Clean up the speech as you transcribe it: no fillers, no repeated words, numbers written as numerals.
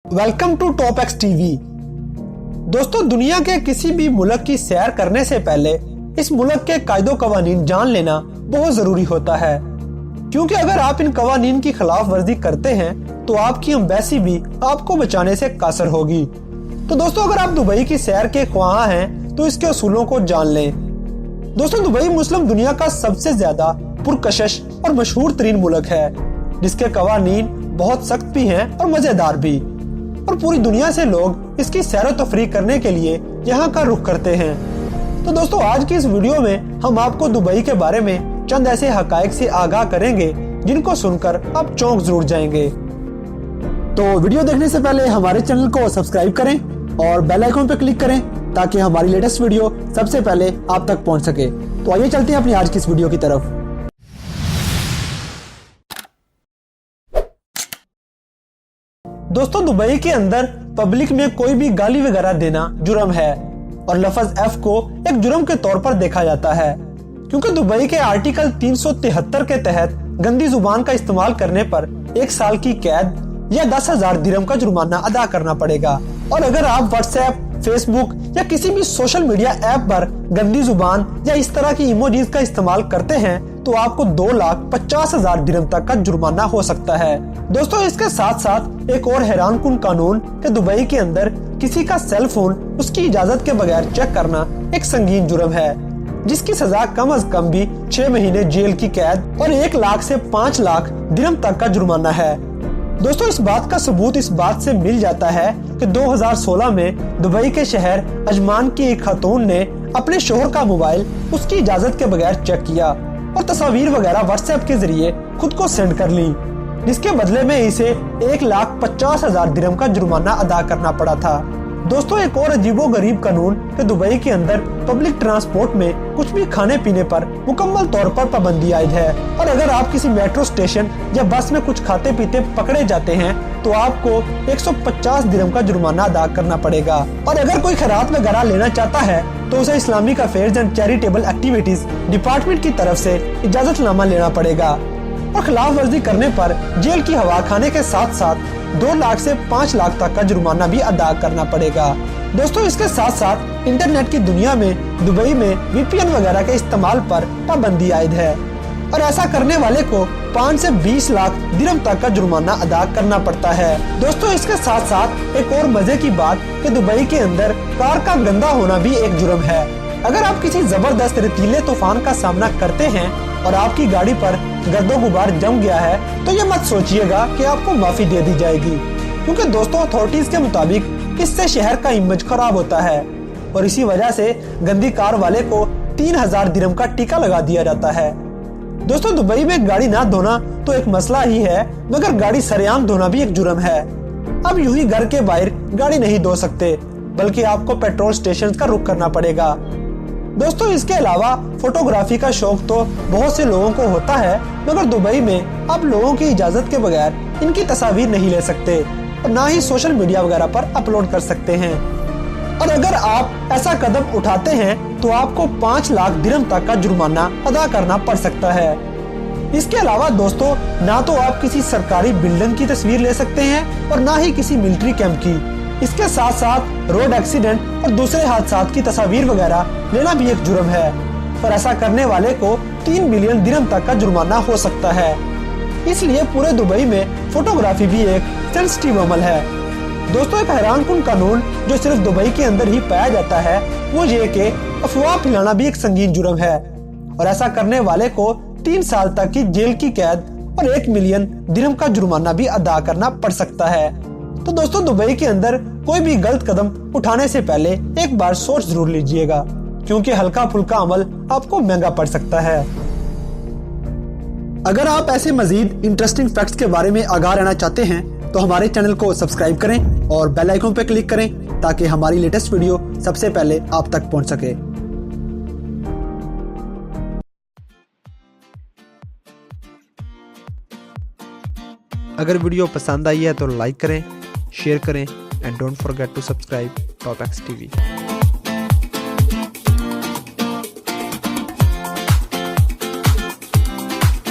Welcome to Top X TV. दोस्तों, दुनिया के किसी भी मुल्क की सैर करने से पहले इस मुल्क के कायदो कवानीन जान लेना बहुत जरूरी होता है, क्योंकि अगर आप इन कवानीन की खिलाफ वर्जी करते हैं तो आपकी एम्बेसी भी आपको बचाने से कासर होगी। तो दोस्तों, अगर आप दुबई की सैर के ख्वाह हैं तो इसके असूलों को जान लें। दोस्तों, दुबई मुस्लिम दुनिया का सबसे ज्यादा पुरकशिश और मशहूर तरीन मुल्क है, जिसके कवानीन बहुत सख्त भी हैं और मजेदार भी, और पूरी दुनिया से लोग इसकी सैर तफरीह करने के लिए यहाँ का रुख करते हैं। तो दोस्तों, आज की इस वीडियो में हम आपको दुबई के बारे में चंद ऐसे हकायक से आगाह करेंगे जिनको सुनकर आप चौंक जरूर जाएंगे। तो वीडियो देखने से पहले हमारे चैनल को सब्सक्राइब करें और बेल आइकन पर क्लिक करें ताकि हमारी लेटेस्ट वीडियो सबसे पहले आप तक पहुंच सके। तो आइए चलते हैं अपनी आज की इस वीडियो की तरफ। दोस्तों, दुबई के अंदर पब्लिक में कोई भी गाली वगैरह देना जुर्म है और लफ्ज एफ को एक जुर्म के तौर पर देखा जाता है, क्योंकि दुबई के आर्टिकल 373 के तहत गंदी जुबान का इस्तेमाल करने पर 1 साल की कैद या 10,000 दिरहम का जुर्माना अदा करना पड़ेगा। और अगर आप व्हाट्सएप, फेसबुक या किसी भी सोशल मीडिया ऐप पर गंदी जुबान या इस तरह की इमोजीज का इस्तेमाल करते हैं तो आपको 2,50,000 दिरहम तक का जुर्माना हो सकता है। दोस्तों, इसके साथ साथ एक और हैरानकुन कानून कि दुबई के अंदर किसी का सेल फोन उसकी इजाजत के बगैर चेक करना एक संगीन जुर्म है, जिसकी सजा कम अज कम भी 6 महीने जेल की कैद और 1 लाख से 5 लाख दिरहम तक का जुर्माना है। दोस्तों, इस बात का सबूत इस बात से मिल जाता है कि 2016 में दुबई के शहर अजमान की एक खातून ने अपने शोहर का मोबाइल उसकी इजाजत के बगैर चेक किया और तस्वीर वगैरह व्हाट्सएप के जरिए खुद को सेंड कर ली, जिसके बदले में इसे 1,50,000 दिरहम का जुर्माना अदा करना पड़ा था। दोस्तों, एक और अजीबो गरीब कानून कि दुबई के अंदर पब्लिक ट्रांसपोर्ट में कुछ भी खाने पीने पर मुकम्मल तौर पर पाबंदी आयद है, और अगर आप किसी मेट्रो स्टेशन या बस में कुछ खाते पीते पकड़े जाते हैं तो आपको 150 दिरहम का जुर्माना अदा करना पड़ेगा। और अगर कोई खैरात वगैरह लेना चाहता है तो उसे Islamic affairs and charitable activities department की तरफ से इजाजतनामा लेना पड़ेगा, और खिलाफ वर्जी करने पर जेल की हवा खाने के साथ साथ 2 लाख से 5 लाख तक का जुर्माना भी अदा करना पड़ेगा। दोस्तों, इसके साथ साथ इंटरनेट की दुनिया में दुबई में वीपीएन वगैरह के इस्तेमाल पर पाबंदी आयद है, और ऐसा करने वाले को 5 से 20 लाख दिरहम तक का जुर्माना अदा करना पड़ता है। दोस्तों, इसके साथ साथ एक और मजे की बात कि दुबई के अंदर कार का गंदा होना भी एक जुर्म है। अगर आप किसी जबरदस्त रेतीले तूफान का सामना करते हैं और आपकी गाड़ी पर गर्दो गुबार जम गया है तो ये मत सोचिएगा कि आपको माफी दे दी जाएगी, क्योंकि दोस्तों, अथॉरिटीज के मुताबिक इससे शहर का इमेज खराब होता है और इसी वजह से गंदी कार वाले को 3,000 दिरहम का टीका लगा दिया जाता है। दोस्तों, दुबई में गाड़ी ना धोना तो एक मसला ही है, मगर गाड़ी सरेआम धोना भी एक जुर्म है। अब यूं ही घर के बाहर गाड़ी नहीं धो सकते, बल्कि आपको पेट्रोल स्टेशन का रुख करना पड़ेगा। दोस्तों, इसके अलावा फोटोग्राफी का शौक तो बहुत से लोगों को होता है, मगर दुबई में आप लोगों की इजाजत के बगैर इनकी तस्वीर नहीं ले सकते और ना ही सोशल मीडिया वगैरह पर अपलोड कर सकते हैं। और अगर आप ऐसा कदम उठाते हैं तो आपको 5 लाख दिरहम तक का जुर्माना अदा करना पड़ सकता है। इसके अलावा दोस्तों, ना तो आप किसी सरकारी बिल्डिंग की तस्वीर ले सकते हैं और ना ही किसी मिलिट्री कैंप की। इसके साथ साथ रोड एक्सीडेंट और दूसरे हादसा की तस्वीर वगैरह लेना भी एक जुर्म है, और ऐसा करने वाले को 3 मिलियन दिरहम तक का जुर्माना हो सकता है। इसलिए पूरे दुबई में फोटोग्राफी भी एक सेंसिटिव अमल है। दोस्तों, एक हैरानकुन कानून जो सिर्फ दुबई के अंदर ही पाया जाता है वो ये कि अफवाह फैलाना भी एक संगीन जुर्म है, और ऐसा करने वाले को 3 साल तक की जेल की कैद और 1 मिलियन दिरहम का जुर्माना भी अदा करना पड़ सकता है। तो दोस्तों, दुबई के अंदर कोई भी गलत कदम उठाने से पहले एक बार सोच जरूर लीजिएगा, क्योंकि हल्का फुल्का अमल आपको महंगा पड़ सकता है। अगर आप ऐसे मजीद इंटरेस्टिंग फैक्ट्स के बारे में आगाह रहना चाहते हैं तो हमारे चैनल को सब्सक्राइब करें और बेल आइकन पर क्लिक करें ताकि हमारी लेटेस्ट वीडियो सबसे पहले आप तक पहुंच सके। अगर वीडियो पसंद आई है तो लाइक करें, शेयर करें and don't forget to subscribe Top X TV.